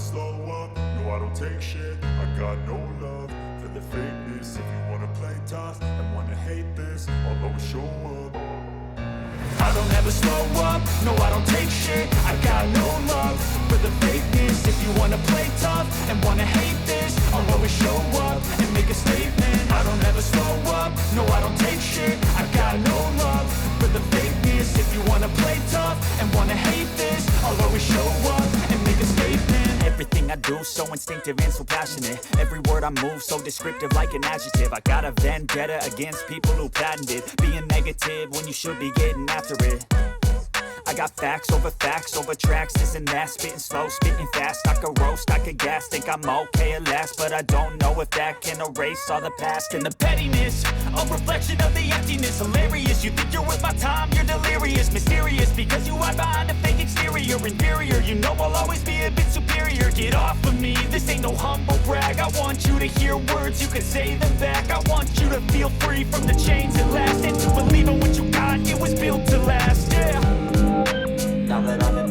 slow up, no I don't take shit. I got no love for the fakeness. If you wanna play tough and wanna hate this, I'll always show up. I don't ever slow up, no I don't take shit. I got no love for the fakeness. If you wanna play tough and wanna hate this, I'll always show up and make a statement. I don't ever slow up, no I don't take shit. I got no love for the fakeness. If you wanna play tough and wanna hate this, I'll always show up and make a statement. Everything I do so instinctive and so passionate. Every word I move so descriptive like an adjective. I got a vendetta against people who patented being negative when you should be getting after it. I got facts over tracks, this and that. Spitting slow, spitting fast. I could roast, I could gas. Think I'm okay at last, but I don't know if that can erase all the past. And the pettiness, a reflection of the emptiness. Hilarious, you think you're worth my time, you're delirious. Mysterious, because you hide behind a fake exterior. Inferior, you know I'll always be a bit superior. Get off of me, this ain't no humble brag. I want you to hear words, you can say them back. I want you to feel free from the chains at last, and to believe in what you got, it was built to last, yeah. Now that I'm in